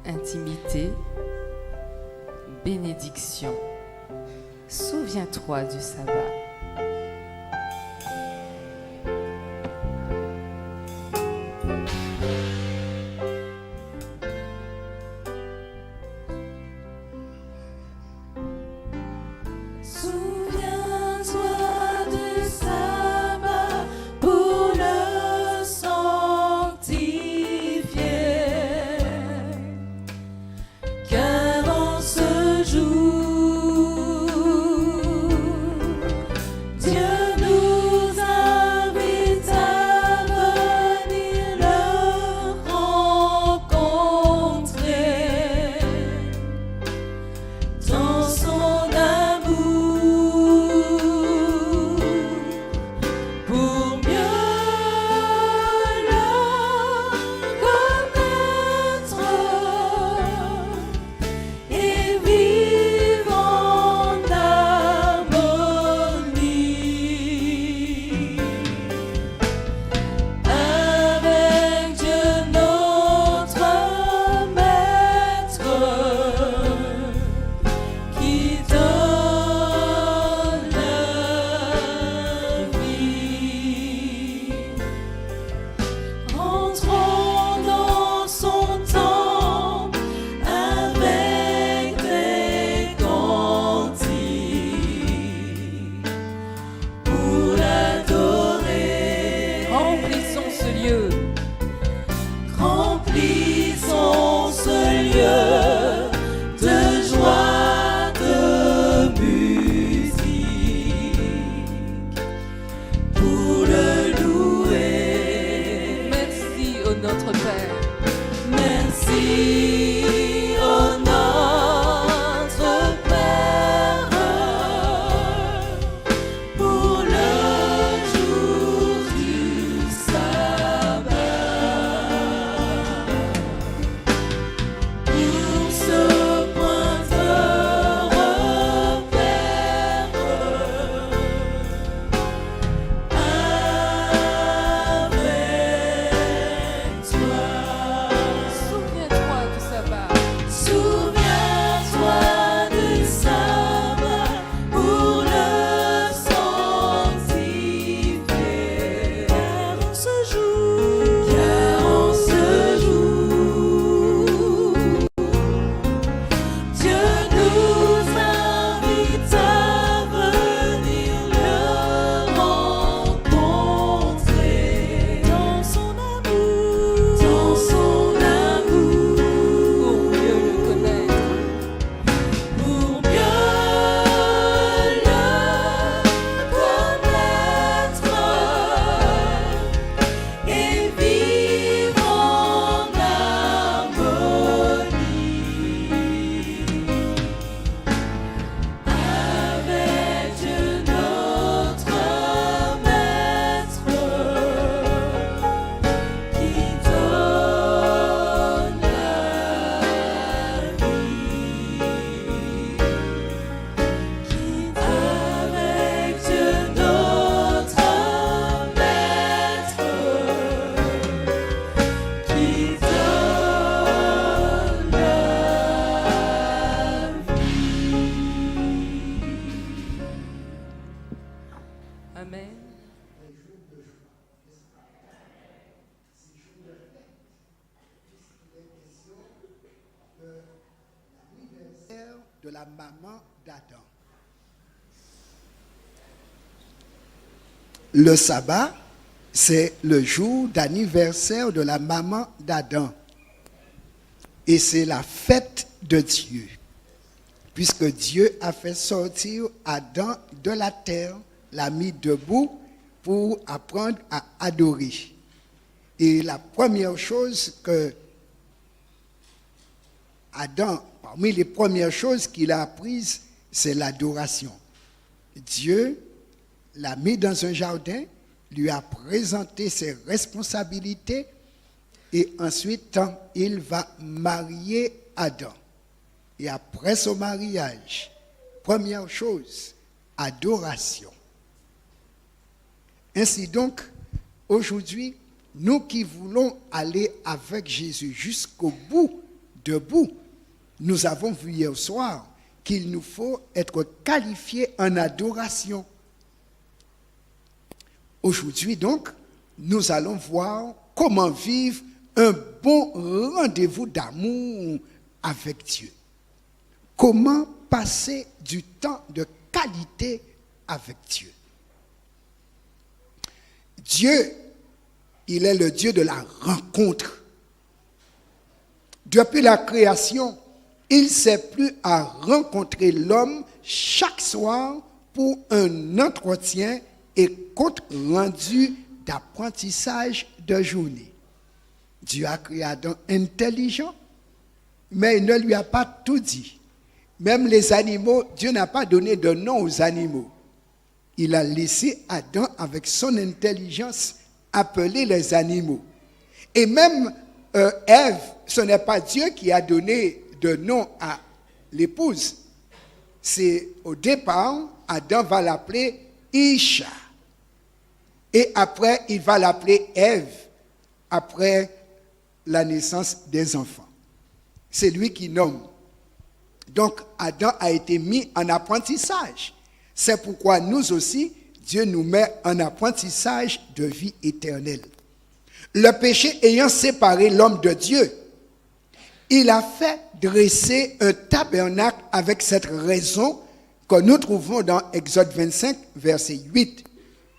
intimité, bénédiction. Souviens-toi du sabbat. De la maman d'Adam. Le sabbat, c'est le jour d'anniversaire de la maman d'Adam. Et c'est la fête de Dieu. Puisque Dieu a fait sortir Adam de la terre, l'a mis debout pour apprendre à adorer. Et la première chose que Adam, parmi les premières choses qu'il a apprises, c'est l'adoration. Dieu l'a mis dans un jardin, lui a présenté ses responsabilités et ensuite il va marier Adam. Et après son mariage, première chose, adoration. Ainsi donc, aujourd'hui, nous qui voulons aller avec Jésus jusqu'au bout debout. Nous avons vu hier soir qu'il nous faut être qualifiés en adoration. Aujourd'hui donc, nous allons voir comment vivre un bon rendez-vous d'amour avec Dieu. Comment passer du temps de qualité avec Dieu. Dieu, il est le Dieu de la rencontre. Depuis la création, il s'est plu à rencontrer l'homme chaque soir pour un entretien et compte rendu d'apprentissage de journée. Dieu a créé Adam intelligent, mais il ne lui a pas tout dit. Même les animaux, Dieu n'a pas donné de nom aux animaux. Il a laissé Adam, avec son intelligence, appeler les animaux. Et même Ève, ce n'est pas Dieu qui a donné de nom à l'épouse. C'est au départ, Adam va l'appeler Isha. Et après, il va l'appeler Ève, après la naissance des enfants. C'est lui qui nomme. Donc, Adam a été mis en apprentissage. C'est pourquoi nous aussi, Dieu nous met en apprentissage de vie éternelle. Le péché ayant séparé l'homme de Dieu, il a fait dresser un tabernacle avec cette raison que nous trouvons dans Exode 25, verset 8.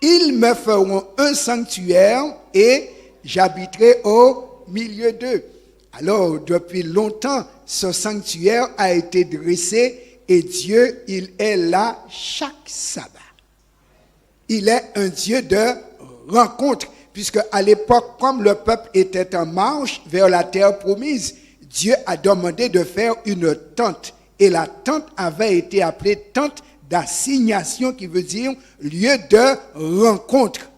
Ils me feront un sanctuaire et j'habiterai au milieu d'eux. Alors, depuis longtemps, ce sanctuaire a été dressé et Dieu, il est là chaque sabbat. Il est un Dieu de rencontre, puisque à l'époque, comme le peuple était en marche vers la terre promise, Dieu a demandé de faire une tente. Et la tente avait été appelée tente d'assignation, qui veut dire lieu de rencontre.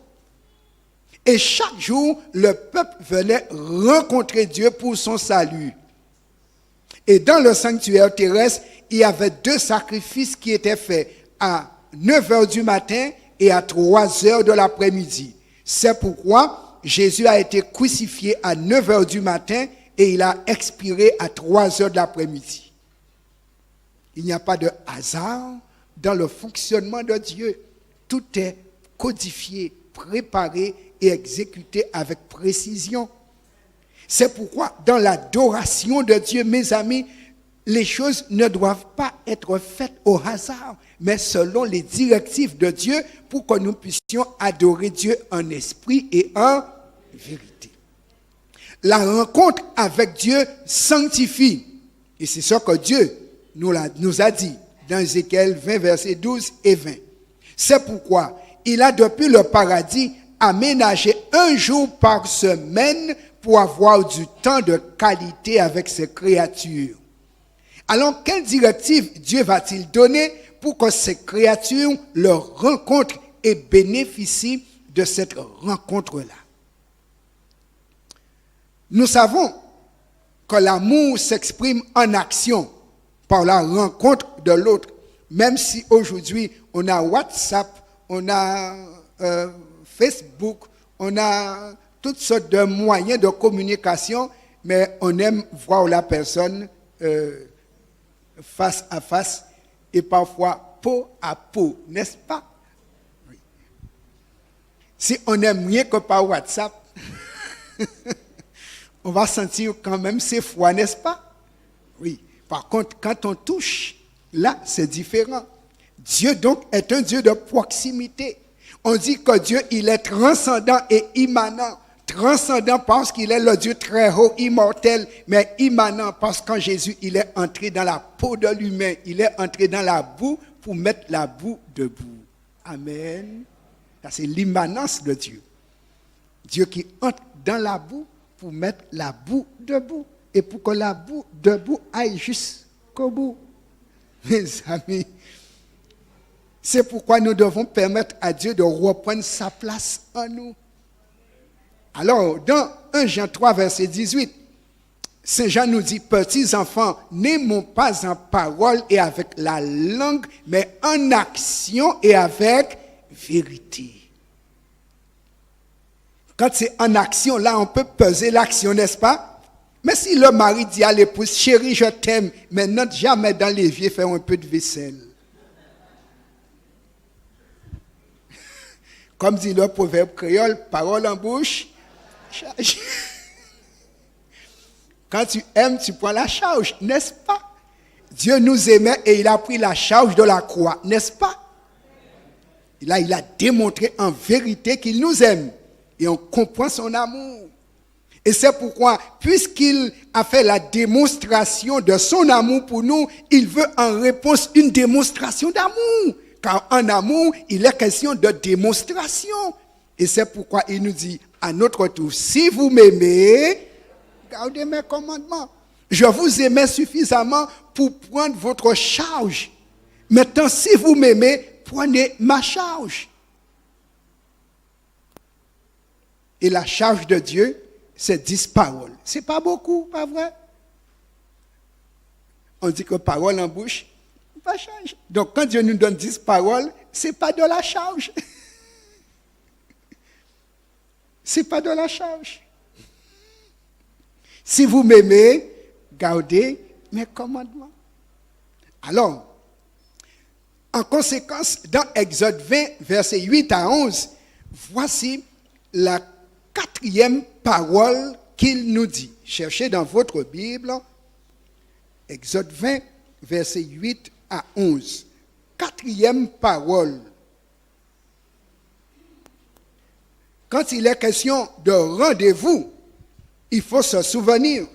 Et chaque jour, le peuple venait rencontrer Dieu pour son salut. Et dans le sanctuaire terrestre, il y avait 2 sacrifices qui étaient faits à 9 heures du matin et à 3 heures de l'après-midi. C'est pourquoi Jésus a été crucifié à 9 heures du matin et il a expiré à 3 heures de l'après-midi. Il n'y a pas de hasard dans le fonctionnement de Dieu. Tout est codifié, préparé et exécuté avec précision. C'est pourquoi dans l'adoration de Dieu, mes amis, les choses ne doivent pas être faites au hasard, mais selon les directives de Dieu pour que nous puissions adorer Dieu en esprit et en vérité. La rencontre avec Dieu sanctifie. Et c'est ce que Dieu nous a dit dans Ézéchiel 20, versets 12 et 20. C'est pourquoi il a depuis le paradis aménagé un jour par semaine pour avoir du temps de qualité avec ses créatures. Alors, quelle directive Dieu va-t-il donner pour que ces créatures le rencontrent et bénéficient de cette rencontre-là? Nous savons que l'amour s'exprime en action par la rencontre de l'autre. Même si aujourd'hui, on a WhatsApp, on a Facebook, on a toutes sortes de moyens de communication, mais on aime voir la personne face à face et parfois peau à peau, n'est-ce pas? Oui. Si on aime mieux que par WhatsApp, on va sentir quand même ses froid, n'est-ce pas? Oui. Par contre, quand on touche, là, c'est différent. Dieu, donc, est un Dieu de proximité. On dit que Dieu, il est transcendant et immanent. Transcendant parce qu'il est le Dieu très haut, immortel, mais immanent parce qu'en Jésus, il est entré dans la peau de l'humain. Il est entré dans la boue pour mettre la boue debout. Amen. Ça, c'est l'immanence de Dieu. Dieu qui entre dans la boue pour mettre la boue debout. Et pour que la boue debout aille jusqu'au bout. Mes amis, c'est pourquoi nous devons permettre à Dieu de reprendre sa place en nous. Alors, dans 1 Jean 3, verset 18, Saint Jean nous dit, petits enfants, n'aimons pas en parole et avec la langue, mais en action et avec vérité. Quand c'est en action, là, on peut peser l'action, n'est-ce pas? Mais si le mari dit à l'épouse, chérie, je t'aime, mais n'entre jamais dans l'évier faire un peu de vaisselle. Comme dit le proverbe créole, parole en bouche, charge. Quand tu aimes, tu prends la charge, n'est-ce pas? Dieu nous aimait et il a pris la charge de la croix, n'est-ce pas? Là, il a démontré en vérité qu'il nous aime et on comprend son amour. Et c'est pourquoi, puisqu'il a fait la démonstration de son amour pour nous, il veut en réponse une démonstration d'amour. Car en amour, il est question de démonstration. Et c'est pourquoi il nous dit à notre tour, si vous m'aimez, gardez mes commandements. Je vous aimais suffisamment pour prendre votre charge. Maintenant, si vous m'aimez, prenez ma charge. Et la charge de Dieu, c'est 10 paroles. C'est pas beaucoup, pas vrai? On dit que parole en bouche, pas charge. Donc quand Dieu nous donne 10 paroles, c'est pas de la charge. C'est pas de la charge. Si vous m'aimez, gardez mes commandements. Alors, en conséquence, dans Exode 20, versets 8 à 11, voici la 4e parole qu'il nous dit. Cherchez dans votre Bible, Exode 20, versets 8 à 11. 4e parole. Quand il est question de rendez-vous, il faut se souvenir.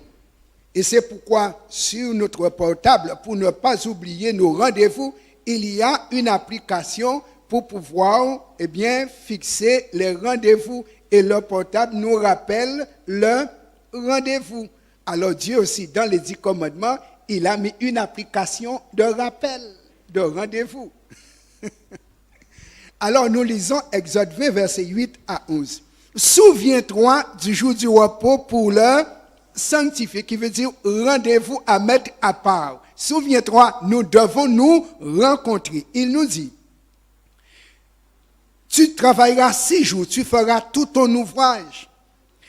Et c'est pourquoi sur notre portable, pour ne pas oublier nos rendez-vous, il y a une application pour pouvoir fixer les rendez-vous. Et le portable nous rappelle le rendez-vous. Alors Dieu aussi, dans les 10 commandements, il a mis une application de rappel, de rendez-vous. Alors nous lisons Exode 20, versets 8 à 11. Souviens-toi du jour du repos pour le sanctifier, qui veut dire rendez-vous à mettre à part. Souviens-toi, nous devons nous rencontrer. Il nous dit, tu travailleras 6 jours, tu feras tout ton ouvrage.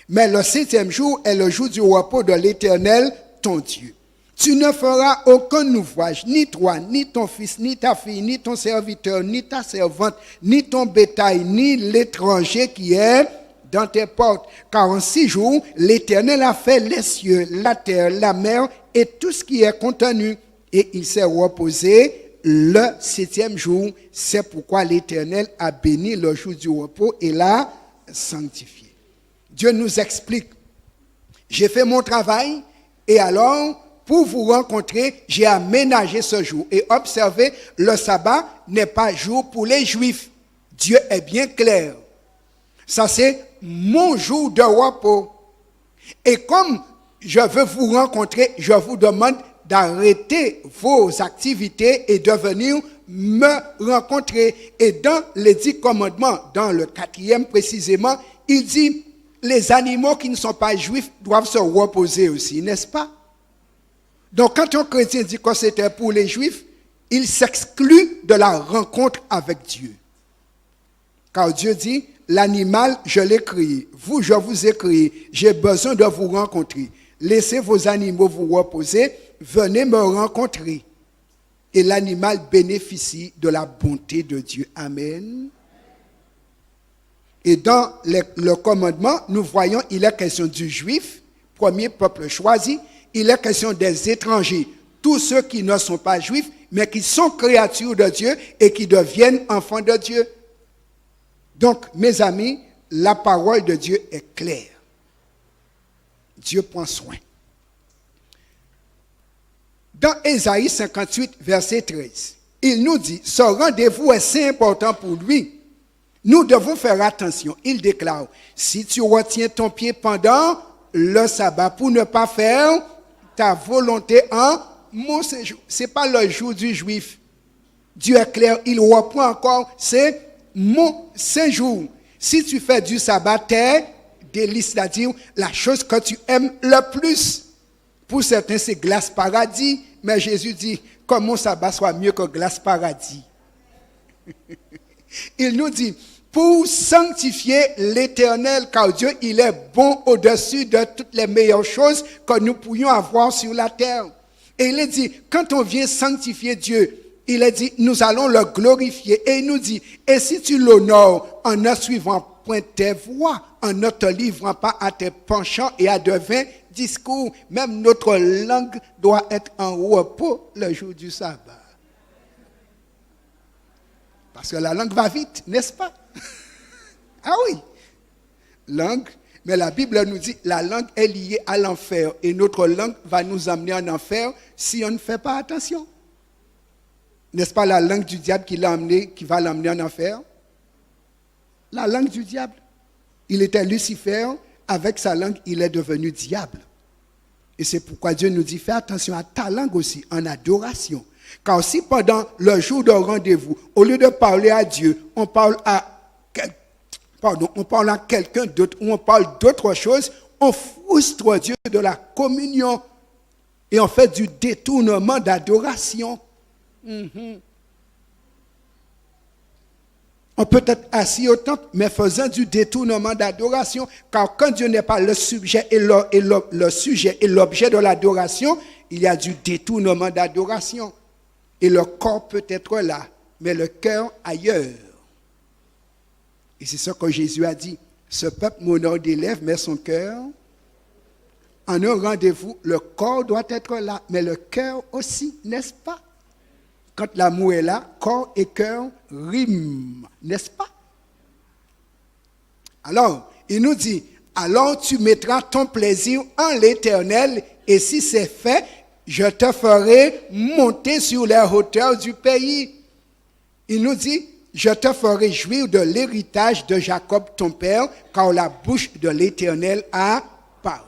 Mais le 7e jour est le jour du repos de l'Éternel, ton Dieu. Tu ne feras aucun ouvrage, ni toi, ni ton fils, ni ta fille, ni ton serviteur, ni ta servante, ni ton bétail, ni l'étranger qui est dans tes portes. Car en 6 jours, l'Éternel a fait les cieux, la terre, la mer et tout ce qui est contenu. Et il s'est reposé le 7e jour. C'est pourquoi l'Éternel a béni le jour du repos et l'a sanctifié. Dieu nous explique, j'ai fait mon travail et alors, pour vous rencontrer, j'ai aménagé ce jour. Et observez, le sabbat n'est pas jour pour les Juifs. Dieu est bien clair. Ça, c'est mon jour de repos. Et comme je veux vous rencontrer, je vous demande d'arrêter vos activités et de venir me rencontrer. Et dans les 10 commandements, dans le 4e précisément, il dit, les animaux qui ne sont pas juifs doivent se reposer aussi, n'est-ce pas? Donc quand un chrétien dit que c'était pour les juifs, il s'exclut de la rencontre avec Dieu. Car Dieu dit, l'animal, je l'ai créé. Vous, je vous ai créé. J'ai besoin de vous rencontrer. Laissez vos animaux vous reposer. Venez me rencontrer. Et l'animal bénéficie de la bonté de Dieu. Amen. Et dans le commandement, nous voyons, il est question du juif, premier peuple choisi. Il est question des étrangers, tous ceux qui ne sont pas juifs, mais qui sont créatures de Dieu et qui deviennent enfants de Dieu. Donc, mes amis, la parole de Dieu est claire. Dieu prend soin. Dans Ésaïe 58, verset 13, il nous dit, ce rendez-vous est si important pour lui. Nous devons faire attention. Il déclare, si tu retiens ton pied pendant le sabbat pour ne pas faire ta volonté en mon séjour. Ce n'est pas le jour du juif. Dieu est clair, il reprend encore, c'est mon séjour. Si tu fais du sabbat tes délices, c'est-à-dire la chose que tu aimes le plus. Pour certains, c'est glace paradis, mais Jésus dit que mon sabbat soit mieux que glace paradis. Il nous dit, pour sanctifier l'Éternel, car Dieu, il est bon au-dessus de toutes les meilleures choses que nous pourrions avoir sur la terre. Et il est dit, quand on vient sanctifier Dieu, il est dit, nous allons le glorifier. Et il nous dit, et si tu l'honores en ne suivant point tes voies, en ne te livrant pas à tes penchants et à de vains discours, même notre langue doit être en repos le jour du sabbat. Parce que la langue va vite, n'est-ce pas? Ah oui, langue, mais la Bible nous dit la langue est liée à l'enfer et notre langue va nous amener en enfer si on ne fait pas attention. N'est-ce pas la langue du diable qui va l'amener en enfer? La langue du diable. Il était Lucifer, avec sa langue, il est devenu diable. Et c'est pourquoi Dieu nous dit, fais attention à ta langue aussi, en adoration. Car si pendant le jour de rendez-vous, au lieu de parler à Dieu, on parle à quelqu'un d'autre, ou on parle d'autre chose, on frustre Dieu de la communion et on fait du détournement d'adoration. On peut être assis au temple, mais faisant du détournement d'adoration, car quand Dieu n'est pas le sujet et le sujet et l'objet de l'adoration, il y a du détournement d'adoration. Et le corps peut être là, mais le cœur ailleurs. Et c'est ce que Jésus a dit. Ce peuple m'honore des lèvres, mais son cœur, en un rendez-vous, le corps doit être là, mais le cœur aussi, n'est-ce pas? Quand l'amour est là, corps et cœur riment, n'est-ce pas? Alors, il nous dit, alors tu mettras ton plaisir en l'Éternel, et si c'est fait, je te ferai monter sur les hauteurs du pays. Il nous dit, je te ferai jouir de l'héritage de Jacob ton père, car la bouche de l'Éternel a parlé.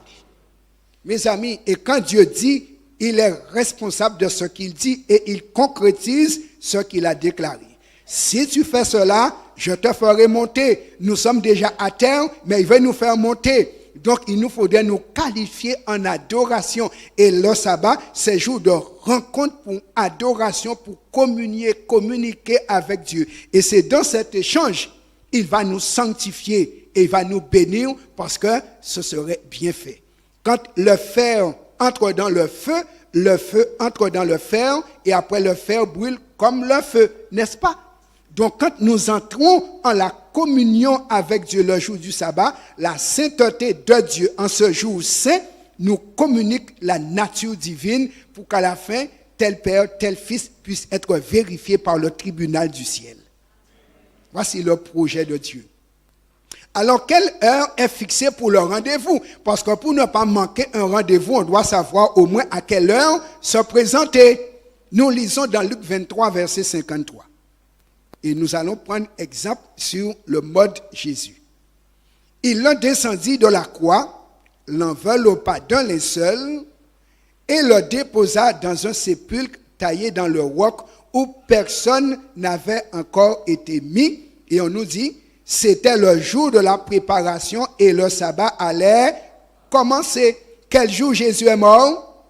Mes amis, et quand Dieu dit, il est responsable de ce qu'il dit et il concrétise ce qu'il a déclaré. Si tu fais cela, je te ferai monter. Nous sommes déjà à terre, mais il veut nous faire monter. Donc, il nous faudrait nous qualifier en adoration. Et le sabbat, c'est jour de rencontre pour adoration, pour communiquer avec Dieu. Et c'est dans cet échange, il va nous sanctifier et il va nous bénir parce que ce serait bien fait. Quand le fer entre dans le feu entre dans le fer et après le fer brûle comme le feu, n'est-ce pas? Donc, quand nous entrons en la communion avec Dieu le jour du sabbat, la sainteté de Dieu en ce jour saint nous communique la nature divine pour qu'à la fin, tel Père, tel Fils puisse être vérifié par le tribunal du ciel. Voici le projet de Dieu. Alors, quelle heure est fixée pour le rendez-vous? Parce que pour ne pas manquer un rendez-vous, on doit savoir au moins à quelle heure se présenter. Nous lisons dans Luc 23, verset 53. Et nous allons prendre exemple sur le mode Jésus. Il le descendit de la croix, l'enveloppa d'un linceul et le déposa dans un sépulcre taillé dans le roc où personne n'avait encore été mis. Et on nous dit, c'était le jour de la préparation et le sabbat allait commencer. Quel jour Jésus est mort?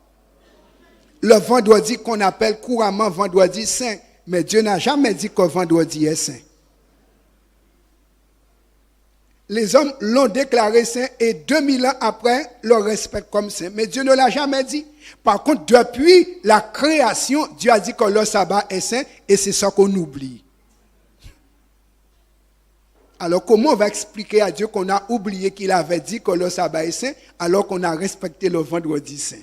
Le vendredi qu'on appelle couramment vendredi saint. Mais Dieu n'a jamais dit que vendredi est saint. Les hommes l'ont déclaré saint et 2000 ans après, le respectent comme saint. Mais Dieu ne l'a jamais dit. Par contre, depuis la création, Dieu a dit que le sabbat est saint et c'est ça qu'on oublie. Alors, comment on va expliquer à Dieu qu'on a oublié qu'il avait dit que le sabbat est saint alors qu'on a respecté le vendredi saint?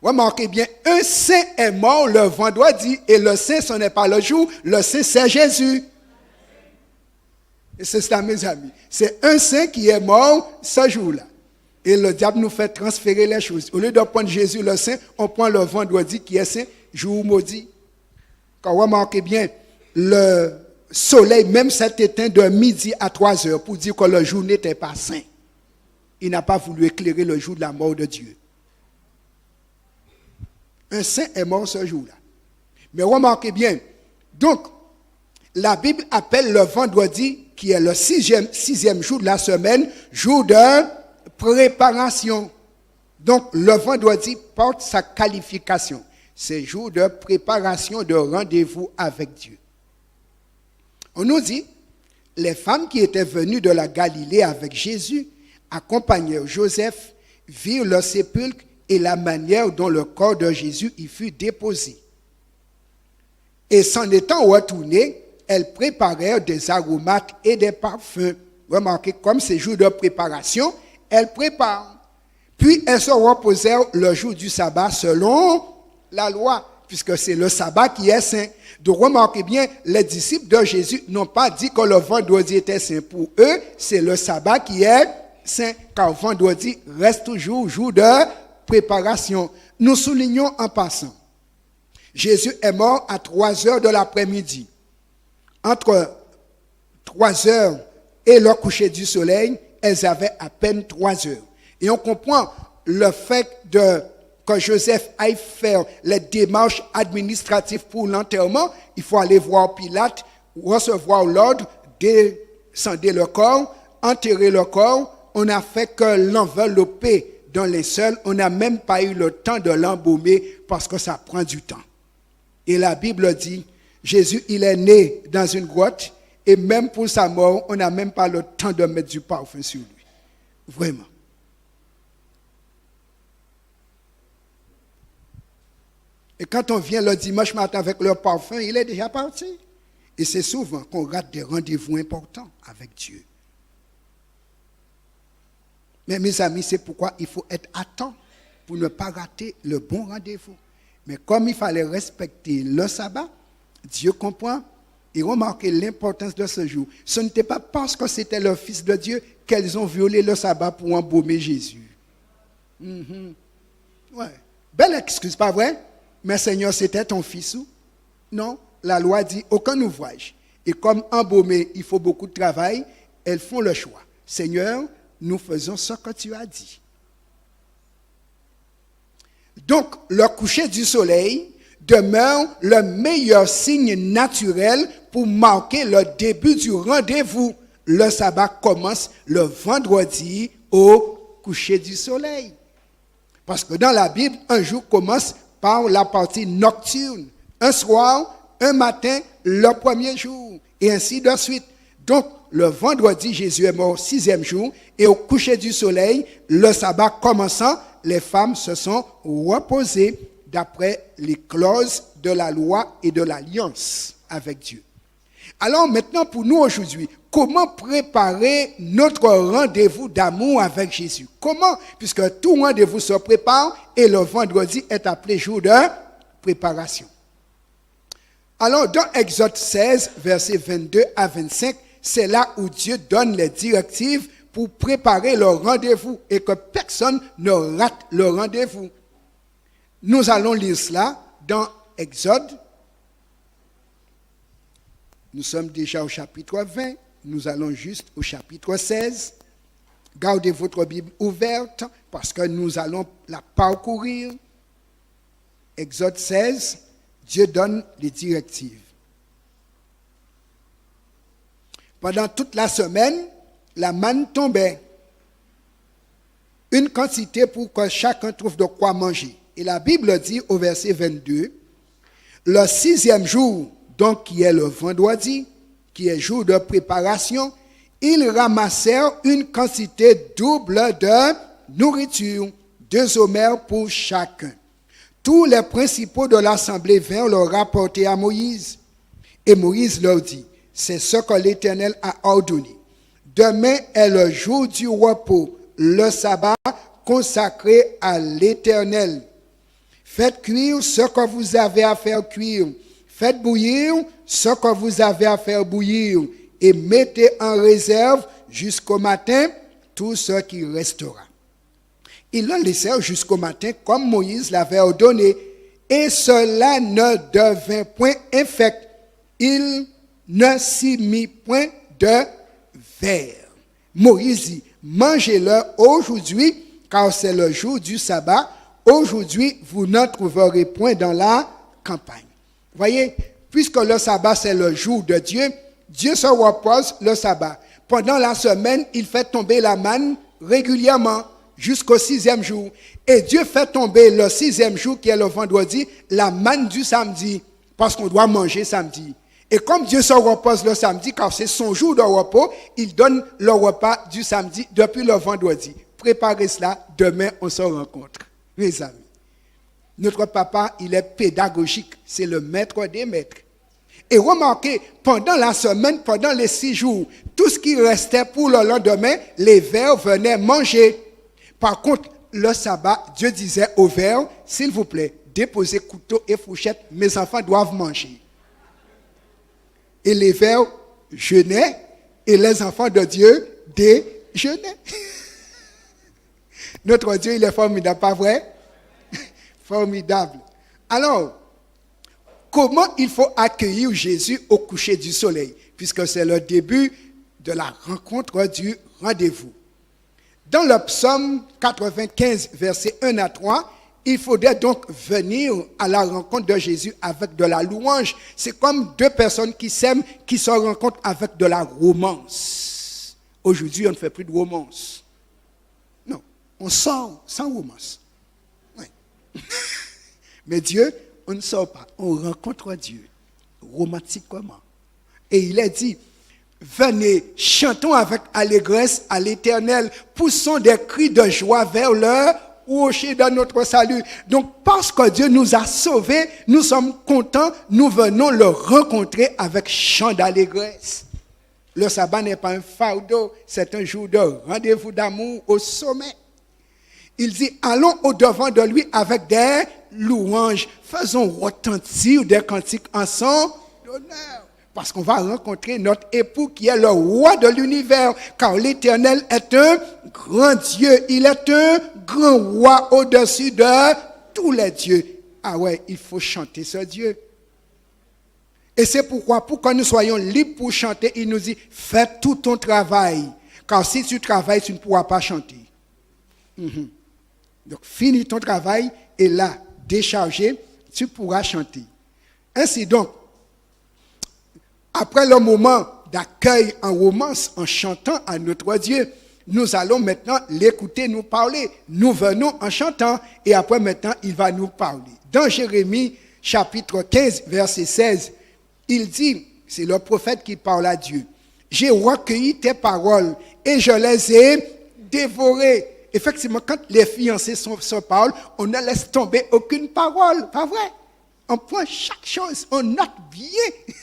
Remarquez bien, un saint est mort le vendredi et le saint, ce n'est pas le jour, le saint, c'est Jésus. Et c'est ça, mes amis. C'est un saint qui est mort ce jour-là. Et le diable nous fait transférer les choses. Au lieu de prendre Jésus le saint, on prend le vendredi qui est saint, jour maudit. Quand remarquez bien, le soleil même s'est éteint de midi à 3 heures pour dire que le jour n'était pas saint. Il n'a pas voulu éclairer le jour de la mort de Dieu. Un saint est mort ce jour-là. Mais remarquez bien, donc, la Bible appelle le vendredi, qui est le sixième jour de la semaine, jour de préparation. Donc, le vendredi porte sa qualification. C'est jour de préparation, de rendez-vous avec Dieu. On nous dit, les femmes qui étaient venues de la Galilée avec Jésus accompagnèrent Joseph, virent le sépulcre et la manière dont le corps de Jésus y fut déposé. Et s'en étant retournées, elles préparèrent des aromates et des parfums. Remarquez, comme c'est jour de préparation, elles préparent. Puis elles se reposèrent le jour du sabbat selon la loi, puisque c'est le sabbat qui est saint. Donc remarquez bien, les disciples de Jésus n'ont pas dit que le vendredi était saint. Pour eux, c'est le sabbat qui est saint, car vendredi reste toujours jour de préparation. Nous soulignons en passant, Jésus est mort à 3 heures de l'après-midi. Entre 3 heures et le coucher du soleil, elles avaient à peine 3 heures. Et on comprend le fait que Joseph aille faire les démarches administratives pour l'enterrement. Il faut aller voir Pilate, recevoir l'ordre, descendre le corps, enterrer le corps. On n'a fait que l'envelopper dans les sols. On n'a même pas eu le temps de l'embaumer parce que ça prend du temps. Et la Bible dit, Jésus, il est né dans une grotte et même pour sa mort, on n'a même pas le temps de mettre du parfum sur lui. Vraiment. Et quand on vient le dimanche matin avec le parfum, il est déjà parti. Et c'est souvent qu'on rate des rendez-vous importants avec Dieu. Mais mes amis, c'est pourquoi il faut être à temps pour ne pas rater le bon rendez-vous. Mais comme il fallait respecter le sabbat, Dieu comprend et remarque l'importance de ce jour. Ce n'était pas parce que c'était le Fils de Dieu qu'elles ont violé le sabbat pour embaumer Jésus. Ouais. Belle excuse, pas vrai? Mais Seigneur, c'était ton fils ou? Non, la loi dit aucun ouvrage. Et comme embaumer, il faut beaucoup de travail, elles font le choix. Seigneur, nous faisons ce que tu as dit. Donc, le coucher du soleil demeure le meilleur signe naturel pour marquer le début du rendez-vous. Le sabbat commence le vendredi au coucher du soleil. Parce que dans la Bible, un jour commence par la partie nocturne. Un soir, un matin, le premier jour. Et ainsi de suite. Donc, le vendredi, Jésus est mort au 6e jour. Et au coucher du soleil, le sabbat commençant, les femmes se sont reposées d'après les clauses de la loi et de l'alliance avec Dieu. Alors maintenant, pour nous aujourd'hui, comment préparer notre rendez-vous d'amour avec Jésus? Comment? Puisque tout rendez-vous se prépare et le vendredi est appelé jour de préparation. Alors, dans Exode 16, versets 22 à 25, c'est là où Dieu donne les directives pour préparer le rendez-vous et que personne ne rate le rendez-vous. Nous allons lire cela dans Exode. Nous sommes déjà au chapitre 20. Nous allons juste au chapitre 16. Gardez votre Bible ouverte parce que nous allons la parcourir. Exode 16, Dieu donne les directives. Pendant toute la semaine, la manne tombait. Une quantité pour que chacun trouve de quoi manger. Et la Bible dit au verset 22, le 6e jour, donc qui est le vendredi, qui est jour de préparation, ils ramassèrent une quantité double de nourriture, 2 homères pour chacun. Tous les principaux de l'assemblée vinrent le rapporter à Moïse. Et Moïse leur dit, c'est ce que l'Éternel a ordonné. Demain est le jour du repos, le sabbat consacré à l'Éternel. Faites cuire ce que vous avez à faire cuire. Faites bouillir ce que vous avez à faire bouillir. Et mettez en réserve jusqu'au matin tout ce qui restera. Ils le laissèrent jusqu'au matin comme Moïse l'avait ordonné. Et cela ne devint point infect. Il ne s'y mit point de verre. Moïse dit, mangez-le aujourd'hui, car c'est le jour du sabbat. Aujourd'hui, vous n'en trouverez point dans la campagne. Voyez, puisque le sabbat, c'est le jour de Dieu, Dieu se repose le sabbat. Pendant la semaine, il fait tomber la manne régulièrement jusqu'au 6e jour. Et Dieu fait tomber le 6e jour, qui est le vendredi, la manne du samedi, parce qu'on doit manger samedi. Et comme Dieu se repose le samedi, car c'est son jour de repos, il donne le repas du samedi depuis le vendredi. Préparez cela, demain on se rencontre. Mes amis, notre papa, il est pédagogique, c'est le maître des maîtres. Et remarquez, pendant la semaine, pendant les 6 jours, tout ce qui restait pour le lendemain, les vers venaient manger. Par contre, le sabbat, Dieu disait aux vers, s'il vous plaît, déposez couteau et fourchette, mes enfants doivent manger. Et les vers jeûnaient et les enfants de Dieu déjeunaient. Notre Dieu, il est formidable, pas vrai? Formidable. Alors, comment il faut accueillir Jésus au coucher du soleil? Puisque c'est le début de la rencontre du rendez-vous. Dans le psaume 95, versets 1 à 3, il faudrait donc venir à la rencontre de Jésus avec de la louange. C'est comme deux personnes qui s'aiment, qui se rencontrent avec de la romance. Aujourd'hui, on ne fait plus de romance. Non, on sort sans romance. Oui. Mais Dieu, on ne sort pas, on rencontre Dieu romantiquement. Et il a dit, venez, chantons avec allégresse à l'Éternel, poussons des cris de joie vers le rocher de notre salut. Donc, parce que Dieu nous a sauvés, nous sommes contents, nous venons le rencontrer avec chant d'allégresse. Le sabbat n'est pas un fardeau, c'est un jour de rendez-vous d'amour au sommet. Il dit, allons au-devant de lui avec des louanges, faisons retentir des cantiques en son honneur. Parce qu'on va rencontrer notre époux qui est le roi de l'univers. Car l'Éternel est un grand Dieu. Il est un grand roi au-dessus de tous les dieux. Ah ouais, il faut chanter ce Dieu. Et c'est pourquoi, pour que nous soyons libres pour chanter, il nous dit, fais tout ton travail. Car si tu travailles, tu ne pourras pas chanter. Donc, finis ton travail et là, déchargé, tu pourras chanter. Ainsi donc, après le moment d'accueil en romance, en chantant à notre Dieu, nous allons maintenant l'écouter nous parler. Nous venons en chantant et après maintenant, il va nous parler. Dans Jérémie, chapitre 15, verset 16, il dit, c'est le prophète qui parle à Dieu, « J'ai recueilli tes paroles et je les ai dévorées. » Effectivement, quand les fiancés se parlent, on ne laisse tomber aucune parole, pas vrai? On prend chaque chose, on note bien.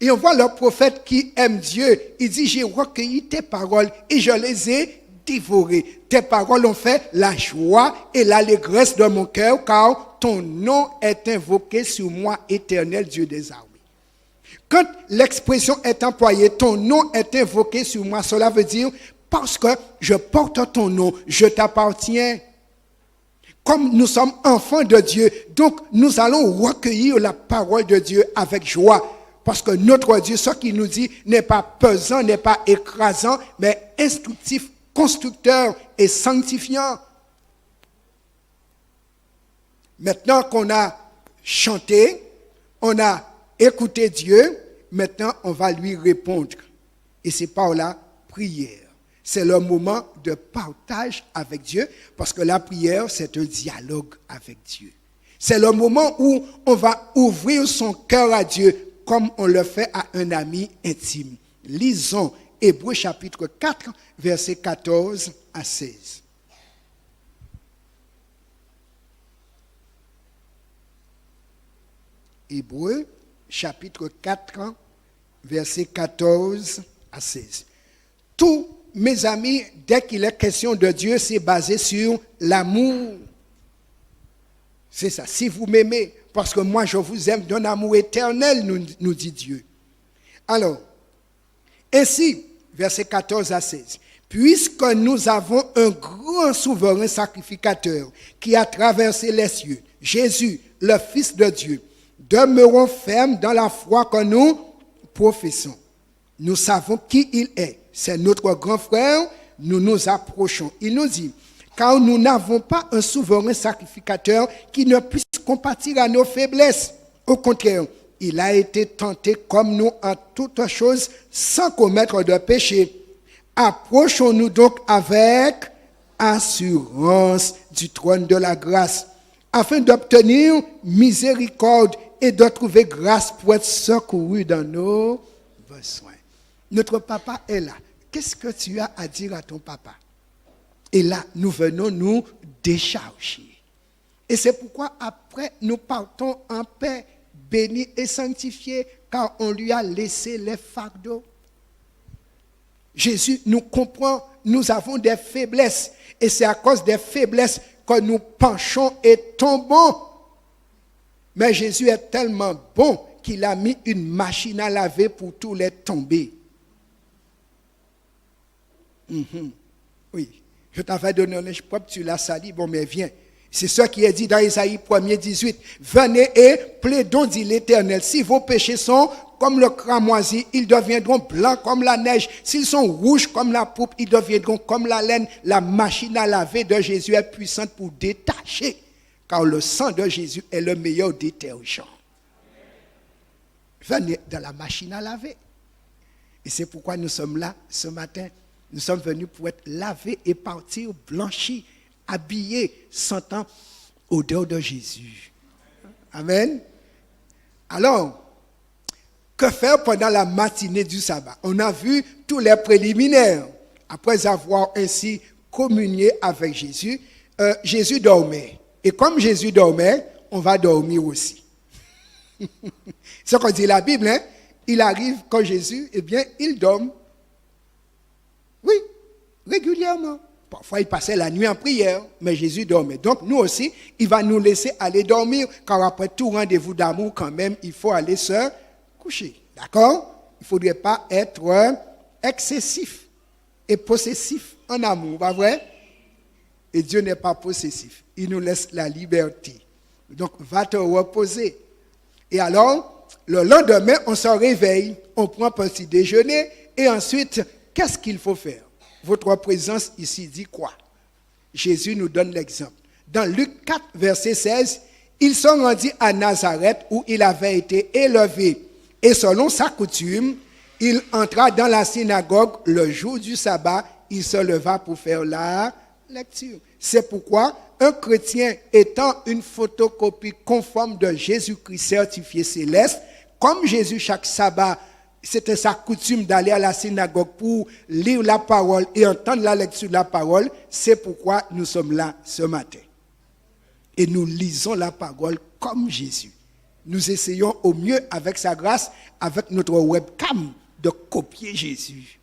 Et on voit le prophète qui aime Dieu. Il dit, j'ai recueilli tes paroles et je les ai dévorées. Tes paroles ont fait la joie et l'allégresse de mon cœur, car ton nom est invoqué sur moi, éternel Dieu des armées. Quand l'expression est employée, ton nom est invoqué sur moi, cela veut dire, parce que je porte ton nom, je t'appartiens. Comme nous sommes enfants de Dieu, donc nous allons recueillir la parole de Dieu avec joie. Parce que notre Dieu, ce qu'il nous dit, n'est pas pesant, n'est pas écrasant, mais instructif, constructeur et sanctifiant. Maintenant qu'on a chanté, on a écouté Dieu, maintenant on va lui répondre. Et c'est par la prière. C'est le moment de partage avec Dieu, parce que la prière, c'est un dialogue avec Dieu. C'est le moment où on va ouvrir son cœur à Dieu, comme on le fait à un ami intime. Lisons Hébreux chapitre 4, versets 14 à 16. Hébreux chapitre 4, versets 14 à 16. Tous mes amis, dès qu'il est question de Dieu, c'est basé sur l'amour. C'est ça, si vous m'aimez, parce que moi je vous aime d'un amour éternel, nous dit Dieu. Alors, ainsi, versets 14 à 16, puisque nous avons un grand souverain sacrificateur qui a traversé les cieux, Jésus, le Fils de Dieu, demeurons fermes dans la foi que nous professons. Nous savons qui il est, c'est notre grand frère, nous nous approchons. Il nous dit, car nous n'avons pas un souverain sacrificateur qui ne puisse compatir à nos faiblesses. Au contraire, il a été tenté comme nous en toutes choses sans commettre de péché. Approchons-nous donc avec assurance du trône de la grâce, afin d'obtenir miséricorde et de trouver grâce pour être secouru dans nos besoins. Notre papa est là. Qu'est-ce que tu as à dire à ton papa? Et là, nous venons nous décharger. Et c'est pourquoi après, nous partons en paix, bénis et sanctifiés, car on lui a laissé les fardeaux. Jésus nous comprend, nous avons des faiblesses. Et c'est à cause des faiblesses que nous penchons et tombons. Mais Jésus est tellement bon qu'il a mis une machine à laver pour tous les tombés. Oui, je t'avais donné un linge propre, tu l'as sali, bon mais viens. C'est ce qui est dit dans Isaïe 1er 18. Venez et plaidons, dit l'Éternel. Si vos péchés sont comme le cramoisi, ils deviendront blancs comme la neige. S'ils sont rouges comme la pourpre, ils deviendront comme la laine. La machine à laver de Jésus est puissante pour détacher, car le sang de Jésus est le meilleur détergent. Venez dans la machine à laver. Et c'est pourquoi nous sommes là ce matin. Nous sommes venus pour être lavés et partir blanchis, habillés, sentant l'odeur de Jésus. Amen. Alors, que faire pendant la matinée du sabbat? On a vu tous les préliminaires. Après avoir ainsi communié avec Jésus, Jésus dormait. Et comme Jésus dormait, on va dormir aussi. C'est ce qu'on dit la Bible, hein? Il arrive quand Jésus, eh bien, il dort. Oui, régulièrement. Parfois, il passait la nuit en prière, mais Jésus dormait. Donc, nous aussi, il va nous laisser aller dormir, car après tout rendez-vous d'amour, quand même, il faut aller se coucher. D'accord? Il ne faudrait pas être excessif et possessif en amour, pas vrai? Et Dieu n'est pas possessif. Il nous laisse la liberté. Donc, va te reposer. Et alors, le lendemain, on se réveille, on prend petit déjeuner, et ensuite, qu'est-ce qu'il faut faire? Votre présence ici dit quoi? Jésus nous donne l'exemple. Dans Luc 4, verset 16, ils sont rendus à Nazareth où il avait été élevé. Et selon sa coutume, il entra dans la synagogue le jour du sabbat. Il se leva pour faire la lecture. C'est pourquoi un chrétien étant une photocopie conforme de Jésus-Christ certifié céleste, comme Jésus chaque sabbat, c'était sa coutume d'aller à la synagogue pour lire la parole et entendre la lecture de la parole. C'est pourquoi nous sommes là ce matin. Et nous lisons la parole comme Jésus. Nous essayons au mieux, avec sa grâce, avec notre webcam, de copier Jésus.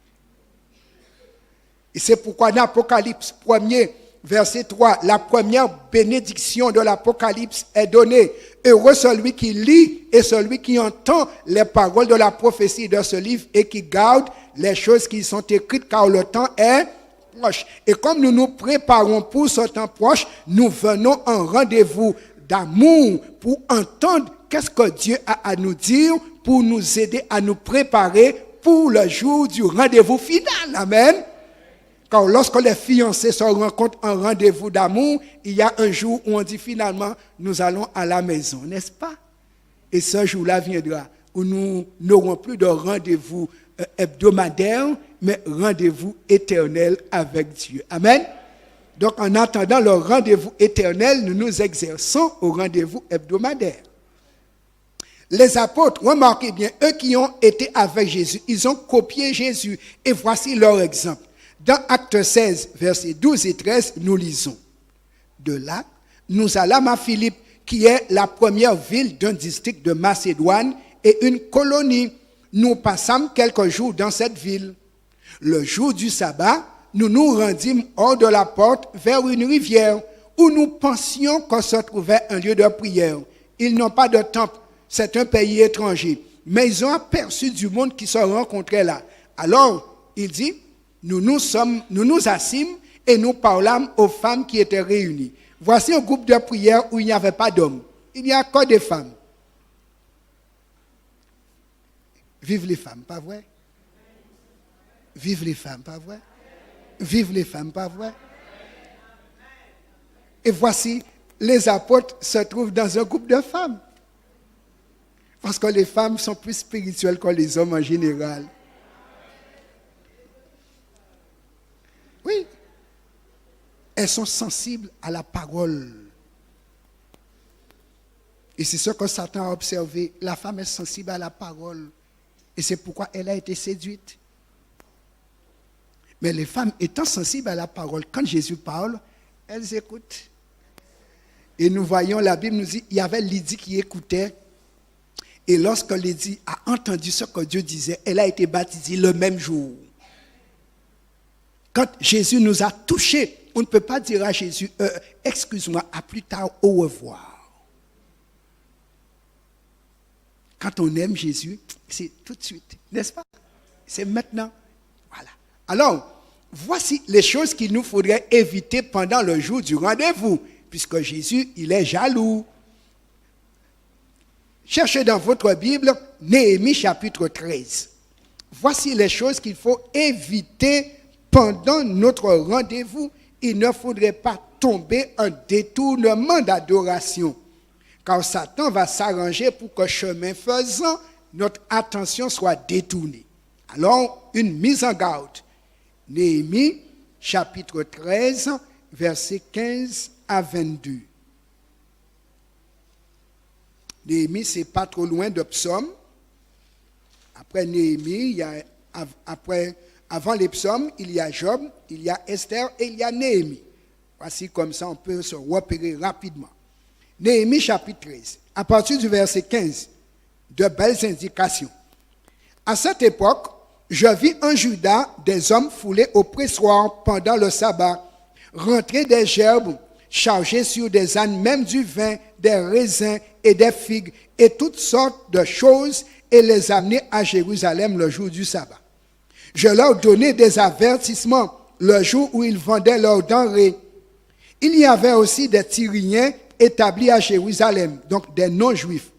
Et c'est pourquoi dans l'Apocalypse 1er, verset 3, la première bénédiction de l'Apocalypse est donnée. Heureux celui qui lit et celui qui entend les paroles de la prophétie de ce livre et qui garde les choses qui sont écrites, car le temps est proche. Et comme nous nous préparons pour ce temps proche, nous venons en rendez-vous d'amour pour entendre qu'est-ce que Dieu a à nous dire, pour nous aider à nous préparer pour le jour du rendez-vous final. Amen. Car lorsque les fiancés se rencontrent en rendez-vous d'amour, il y a un jour où on dit finalement, nous allons à la maison, n'est-ce pas? Et ce jour-là viendra où nous n'aurons plus de rendez-vous hebdomadaire, mais rendez-vous éternel avec Dieu. Amen. Donc en attendant le rendez-vous éternel, nous nous exerçons au rendez-vous hebdomadaire. Les apôtres, remarquez bien, eux qui ont été avec Jésus, ils ont copié Jésus. Et voici leur exemple. Dans Actes 16, versets 12 et 13, nous lisons. De là, nous allâmes à Philippe, qui est la première ville d'un district de Macédoine et une colonie. Nous passâmes quelques jours dans cette ville. Le jour du sabbat, nous nous rendîmes hors de la porte vers une rivière où nous pensions qu'on se trouvait un lieu de prière. Ils n'ont pas de temple, c'est un pays étranger. Mais ils ont aperçu du monde qui se rencontrait là. Alors, il dit, nous nous assîmes et nous parlâmes aux femmes qui étaient réunies. Voici un groupe de prière où il n'y avait pas d'hommes. Il n'y a que des femmes. Vive les femmes, pas vrai? Vive les femmes, pas vrai? Vive les femmes, pas vrai? Et voici, les apôtres se trouvent dans un groupe de femmes. Parce que les femmes sont plus spirituelles que les hommes en général. Oui. Elles sont sensibles à la parole. Et c'est ce que Satan a observé. La femme est sensible à la parole. Et c'est pourquoi elle a été séduite. Mais les femmes étant sensibles à la parole, quand Jésus parle, elles écoutent. Et nous voyons, la Bible nous dit, il y avait Lydie qui écoutait. Et lorsque Lydie a entendu ce que Dieu disait, elle a été baptisée le même jour. Quand Jésus nous a touchés, on ne peut pas dire à Jésus, excuse-moi, à plus tard, au revoir. Quand on aime Jésus, c'est tout de suite, n'est-ce pas? C'est maintenant. Voilà. Alors, voici les choses qu'il nous faudrait éviter pendant le jour du rendez-vous, puisque Jésus, il est jaloux. Cherchez dans votre Bible, Néhémie chapitre 13. Voici les choses qu'il faut éviter pendant notre rendez-vous. Il ne faudrait pas tomber en détournement d'adoration. Car Satan va s'arranger pour que chemin faisant, notre attention soit détournée. Alors, une mise en garde. Néhémie, chapitre 13, versets 15 à 22. Néhémie, c'est pas trop loin de Psaume. Après Néhémie, avant les psaumes, il y a Job, il y a Esther et il y a Néhémie. Voici comme ça, on peut se repérer rapidement. Néhémie chapitre 13, à partir du verset 15, de belles indications. À cette époque, je vis en Juda des hommes foulés au pressoir pendant le sabbat, rentrer des gerbes, chargés sur des ânes, même du vin, des raisins et des figues, et toutes sortes de choses, et les amener à Jérusalem le jour du sabbat. Je leur donnais des avertissements le jour où ils vendaient leurs denrées. Il y avait aussi des Tyriens établis à Jérusalem, donc des non-juifs,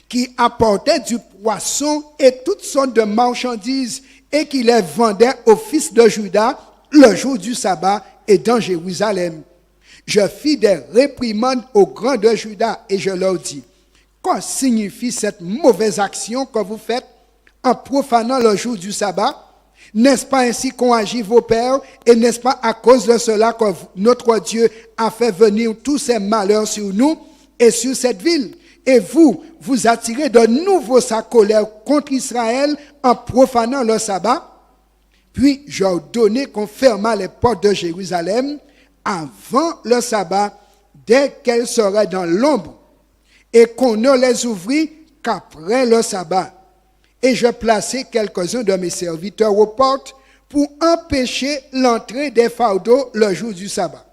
qui apportaient du poisson et toutes sortes de marchandises et qui les vendaient aux fils de Juda le jour du sabbat et dans Jérusalem. Je fis des réprimandes aux grands de Juda et je leur dis, que signifie cette mauvaise action que vous faites en profanant le jour du sabbat? N'est-ce pas ainsi qu'ont agi vos pères? Et n'est-ce pas à cause de cela que notre Dieu a fait venir tous ces malheurs sur nous et sur cette ville? Et vous attirez de nouveau sa colère contre Israël en profanant le sabbat? Puis j'ordonnai qu'on fermât les portes de Jérusalem avant le sabbat, dès qu'elles seraient dans l'ombre, et qu'on ne les ouvrit qu'après le sabbat. Et je plaçai quelques-uns de mes serviteurs aux portes pour empêcher l'entrée des fardeaux le jour du sabbat.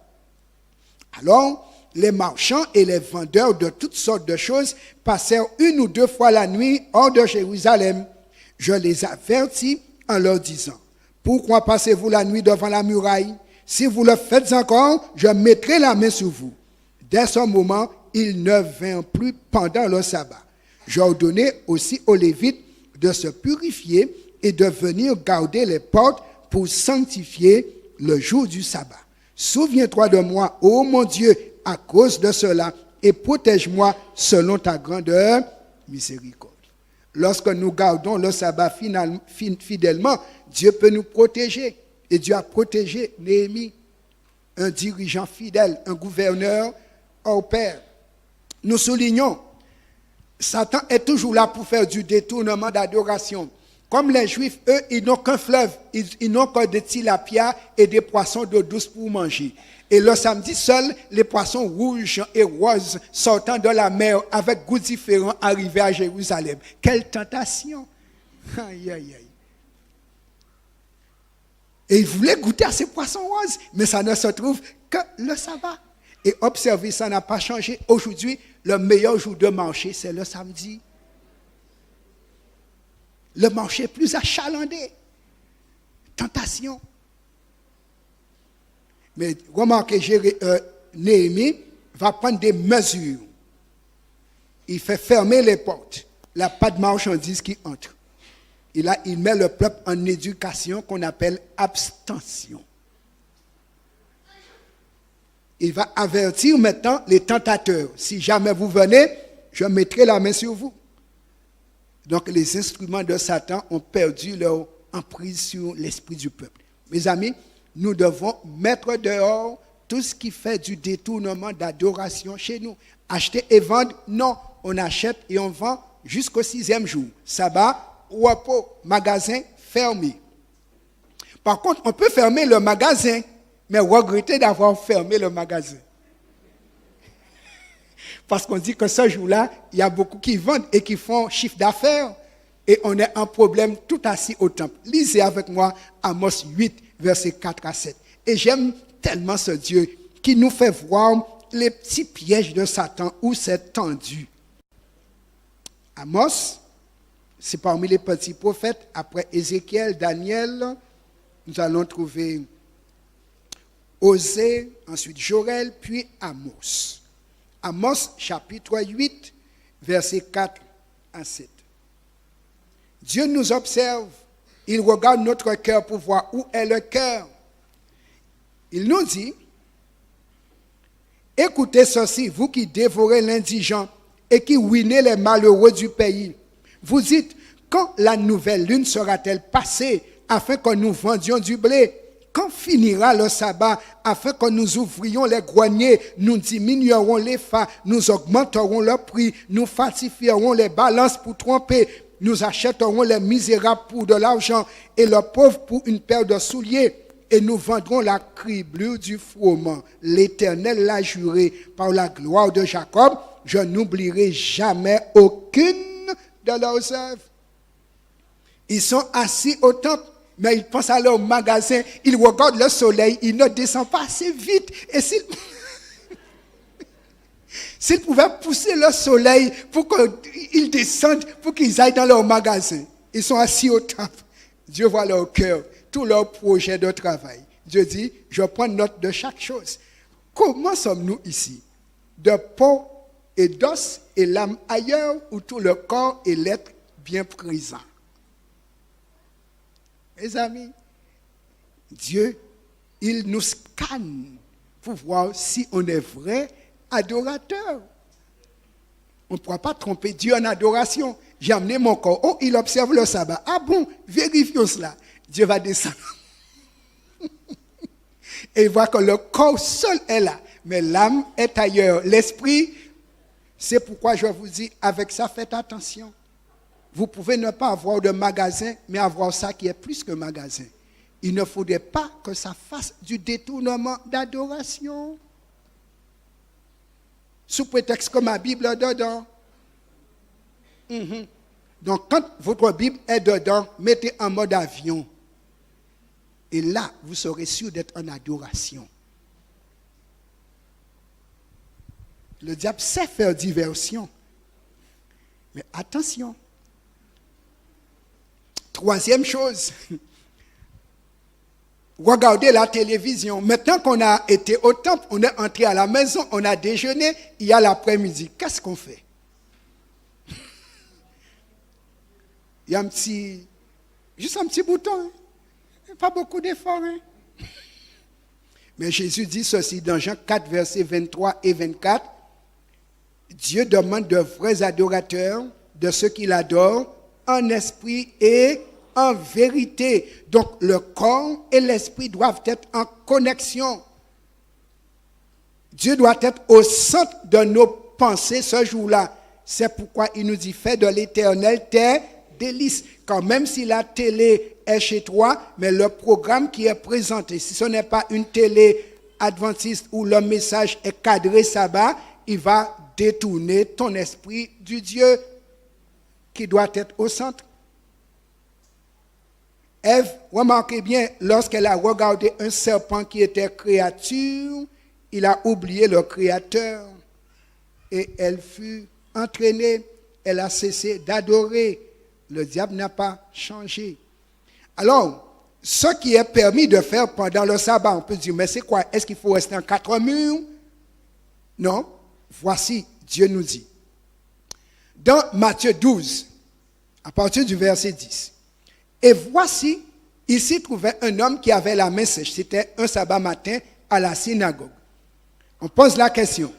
Alors, les marchands et les vendeurs de toutes sortes de choses passèrent une ou deux fois la nuit hors de Jérusalem. Je les avertis en leur disant, pourquoi passez-vous la nuit devant la muraille? Si vous le faites encore, je mettrai la main sur vous. Dès ce moment, ils ne vinrent plus pendant le sabbat. J'ordonnai aussi aux Lévites de se purifier et de venir garder les portes pour sanctifier le jour du sabbat. Souviens-toi de moi, ô mon Dieu, à cause de cela, et protège-moi selon ta grandeur, miséricorde. Lorsque nous gardons le sabbat fidèlement, Dieu peut nous protéger. Et Dieu a protégé Néhémie, un dirigeant fidèle, un gouverneur hors pair. Nous soulignons, Satan est toujours là pour faire du détournement d'adoration. Comme les Juifs, eux, ils n'ont qu'un fleuve, ils n'ont que des tilapias et des poissons d'eau douce pour manger. Et le samedi, seuls les poissons rouges et roses sortant de la mer avec goûts différents arrivaient à Jérusalem. Quelle tentation! Aïe, aïe, aïe. Et ils voulaient goûter à ces poissons roses, mais ça ne se trouve que le sabbat. Et observez, ça n'a pas changé. Aujourd'hui, le meilleur jour de marché, c'est le samedi. Le marché plus achalandé. Tentation. Mais remarquez, Néhémie va prendre des mesures. Il fait fermer les portes. Il n'y a pas de marchandises qui entrent. Il met le peuple en éducation qu'on appelle abstention. Il va avertir maintenant les tentateurs. Si jamais vous venez, je mettrai la main sur vous. Donc les instruments de Satan ont perdu leur emprise sur l'esprit du peuple. Mes amis, nous devons mettre dehors tout ce qui fait du détournement d'adoration chez nous. Acheter et vendre, non. On achète et on vend jusqu'au 6e jour. Sabbat, repos, magasin fermé. Par contre, on peut fermer le magasin, mais regretter d'avoir fermé le magasin. Parce qu'on dit que ce jour-là, il y a beaucoup qui vendent et qui font chiffre d'affaires. Et on est en problème tout assis au temple. Lisez avec moi Amos 8, versets 4 à 7. Et j'aime tellement ce Dieu qui nous fait voir les petits pièges de Satan où c'est tendu. Amos, c'est parmi les petits prophètes. Après Ézéchiel, Daniel, nous allons trouver Osée, ensuite Joël, puis Amos. Amos, chapitre 8, versets 4 à 7. Dieu nous observe, il regarde notre cœur pour voir où est le cœur. Il nous dit, écoutez ceci, vous qui dévorez l'indigent et qui ruinez les malheureux du pays. Vous dites, quand la nouvelle lune sera-t-elle passée afin que nous vendions du blé? Quand finira le sabbat afin que nous ouvrions les greniers, nous diminuerons les fa, nous augmenterons le prix, nous falsifierons les balances pour tromper, nous achèterons les misérables pour de l'argent et le pauvre pour une paire de souliers. Et nous vendrons la criblure du froment. L'Éternel l'a juré par la gloire de Jacob. Je n'oublierai jamais aucune de leurs œuvres. Ils sont assis au temple, mais ils pensent aller au magasin. Ils regardent le soleil. Il ne descend pas assez vite. Et s'ils pouvaient pousser le soleil pour qu'ils descendent, pour qu'ils aillent dans leur magasin. Ils sont assis au temple. Dieu voit leur cœur, tout leur projet de travail. Dieu dit, je prends note de chaque chose. Comment sommes-nous ici? De peau et d'os et l'âme ailleurs, ou tout le corps et l'être bien présent? Mes amis, Dieu, il nous scanne pour voir si on est vrai adorateur. On ne pourra pas tromper Dieu en adoration. J'ai amené mon corps. Oh, il observe le sabbat. Ah bon, vérifions cela. Dieu va descendre. Et il voit que le corps seul est là. Mais l'âme est ailleurs. L'esprit, c'est pourquoi je vous dis, avec ça, faites attention. Vous pouvez ne pas avoir de magasin, mais avoir ça qui est plus que magasin. Il ne faudrait pas que ça fasse du détournement d'adoration. Sous prétexte que ma Bible est dedans. Donc, quand votre Bible est dedans, mettez en mode avion. Et là, vous serez sûr d'être en adoration. Le diable sait faire diversion. Mais attention. Troisième chose. Regardez la télévision. Maintenant qu'on a été au temple, on est entré à la maison, on a déjeuné, il y a l'après-midi. Qu'est-ce qu'on fait? Il y a juste un petit bouton. Hein? Pas beaucoup d'efforts. Hein? Mais Jésus dit ceci dans Jean 4, versets 23 et 24. Dieu demande de vrais adorateurs, de ceux qui l'adorent, en esprit et en vérité. Donc le corps et l'esprit doivent être en connexion. Dieu doit être au centre de nos pensées ce jour-là. C'est pourquoi il nous dit, fais de l'Éternel tes délices. Quand même si la télé est chez toi, mais le programme qui est présenté, si ce n'est pas une télé adventiste où le message est cadré sabbat, il va détourner ton esprit du Dieu qui doit être au centre. Ève, remarquez bien, lorsqu'elle a regardé un serpent qui était créature, il a oublié le Créateur et elle fut entraînée, elle a cessé d'adorer. Le diable n'a pas changé. Alors, ce qui est permis de faire pendant le sabbat, on peut dire, mais c'est quoi? Est-ce qu'il faut rester en quatre murs? Non. Voici, Dieu nous dit. Dans Matthieu 12, à partir du verset 10. Et voici, ici trouvait un homme qui avait la main sèche. C'était un sabbat matin à la synagogue. On pose la question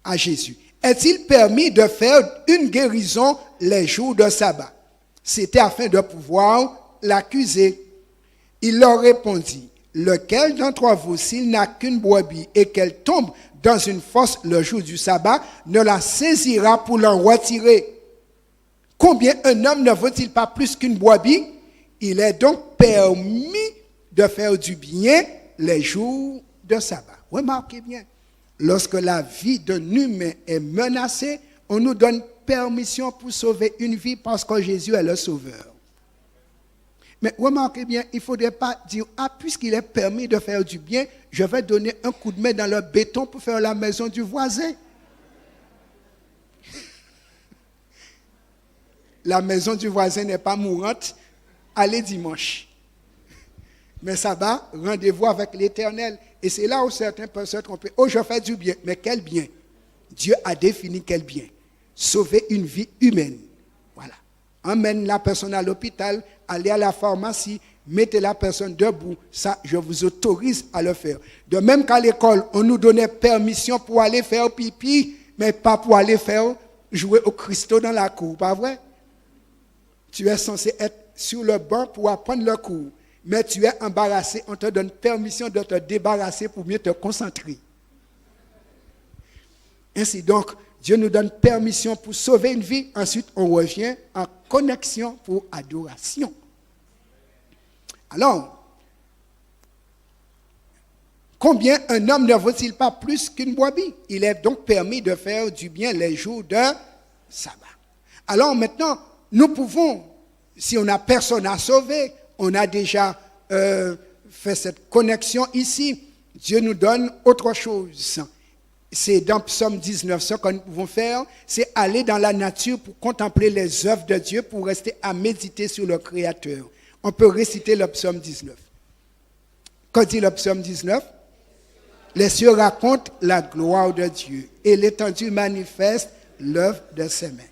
à Jésus. Est-il permis de faire une guérison les jours de sabbat? C'était afin de pouvoir l'accuser. Il leur répondit, lequel d'entre vous, s'il n'a qu'une brebis et qu'elle tombe dans une fosse le jour du sabbat, ne la saisira pour l'en retirer? Combien un homme ne vaut-il pas plus qu'une brebis? Il est donc permis de faire du bien les jours de sabbat. Remarquez bien, lorsque la vie d'un humain est menacée, on nous donne permission pour sauver une vie parce que Jésus est le sauveur. Mais remarquez bien, il ne faudrait pas dire, puisqu'il est permis de faire du bien, je vais donner un coup de main dans le béton pour faire la maison du voisin. La maison du voisin n'est pas mourante, allez dimanche. Mais sabbat, rendez-vous avec l'Éternel. Et c'est là où certains peuvent se tromper. Oh, je fais du bien. Mais quel bien? Dieu a défini quel bien. Sauver une vie humaine. Voilà. Emmène la personne à l'hôpital, allez à la pharmacie, mettez la personne debout. Ça, je vous autorise à le faire. De même qu'à l'école, on nous donnait permission pour aller faire pipi, mais pas pour aller jouer au Christo dans la cour. Pas vrai? Tu es censé être sur le banc pour apprendre le cours. Mais tu es embarrassé, on te donne permission de te débarrasser pour mieux te concentrer. Ainsi donc, Dieu nous donne permission pour sauver une vie. Ensuite, on revient en connexion pour adoration. Alors, combien un homme ne vaut-il pas plus qu'une brebis? Il est donc permis de faire du bien les jours de sabbat. Alors maintenant, nous pouvons, si on n'a personne à sauver, on a déjà fait cette connexion ici. Dieu nous donne autre chose. C'est dans Psaume 19, ce que nous pouvons faire, c'est aller dans la nature pour contempler les œuvres de Dieu, pour rester à méditer sur le Créateur. On peut réciter le Psaume 19. Que dit le Psaume 19? Les cieux racontent la gloire de Dieu et l'étendue manifeste l'œuvre de ses mains.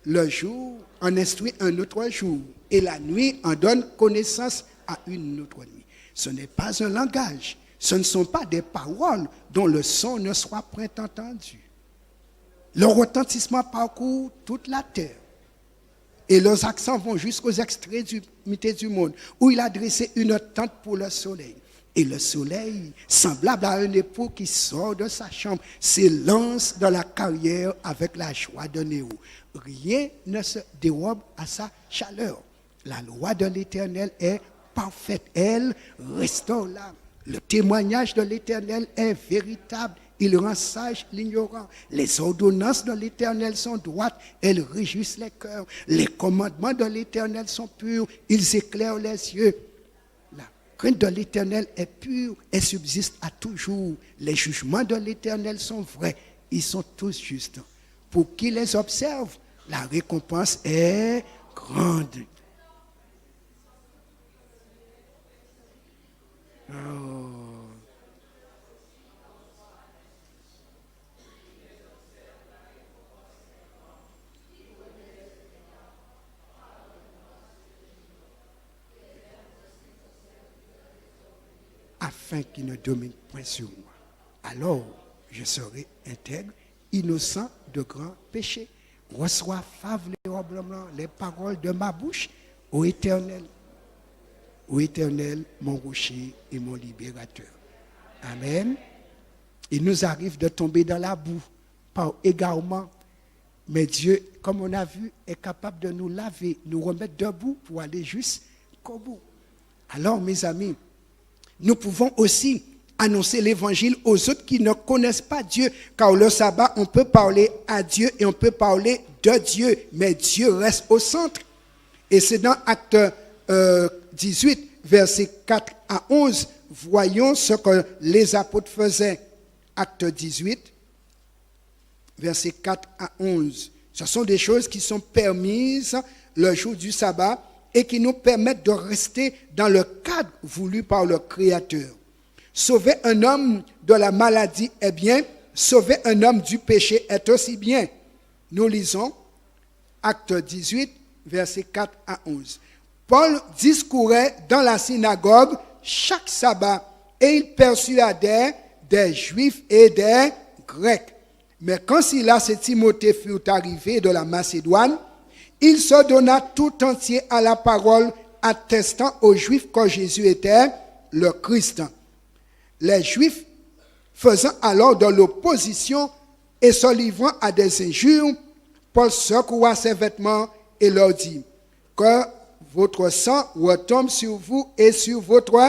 Le jour en instruit un autre jour et la nuit en donne connaissance à une autre nuit. Ce n'est pas un langage, ce ne sont pas des paroles dont le son ne soit point entendu. Leur retentissement parcourt toute la terre et leurs accents vont jusqu'aux extrémités du monde où il a dressé une tente pour le soleil. Et le soleil, semblable à un époux qui sort de sa chambre, s'élance dans la carrière avec la joie d'un néo. Rien ne se dérobe à sa chaleur. La loi de l'Éternel est parfaite. Elle restaure l'âme. Le témoignage de l'Éternel est véritable. Il rend sage l'ignorant. Les ordonnances de l'Éternel sont droites. Elles réjouissent les cœurs. Les commandements de l'Éternel sont purs. Ils éclairent les yeux. La crainte de l'Éternel est pure et subsiste à toujours. Les jugements de l'Éternel sont vrais. Ils sont tous justes. Pour qui les observe, la récompense est grande. Oh. Afin qu'il ne domine point sur moi. Alors, je serai intègre, innocent de grands péchés. Reçois favorablement les paroles de ma bouche, ô Éternel. Ô Éternel, mon rocher et mon libérateur. Amen. Il nous arrive de tomber dans la boue par égarement. Mais Dieu, comme on a vu, est capable de nous laver, nous remettre debout pour aller jusqu'au bout. Alors, mes amis, nous pouvons aussi annoncer l'évangile aux autres qui ne connaissent pas Dieu. Car le sabbat, on peut parler à Dieu et on peut parler de Dieu. Mais Dieu reste au centre. Et c'est dans Acte 18, versets 4 à 11. Voyons ce que les apôtres faisaient. Acte 18, versets 4 à 11. Ce sont des choses qui sont permises le jour du sabbat et qui nous permettent de rester dans le cadre voulu par le Créateur. Sauver un homme de la maladie est bien, sauver un homme du péché est aussi bien. Nous lisons Acte 18, versets 4 à 11. Paul discourait dans la synagogue chaque sabbat et il persuadait des Juifs et des Grecs. Mais quand Silas et Timothée furent arrivés de la Macédoine, il se donna tout entier à la parole, attestant aux Juifs que Jésus était le Christ. Les Juifs faisant alors de l'opposition et se livrant à des injures, Paul secoua ses vêtements et leur dit que votre sang retombe sur vous et sur votre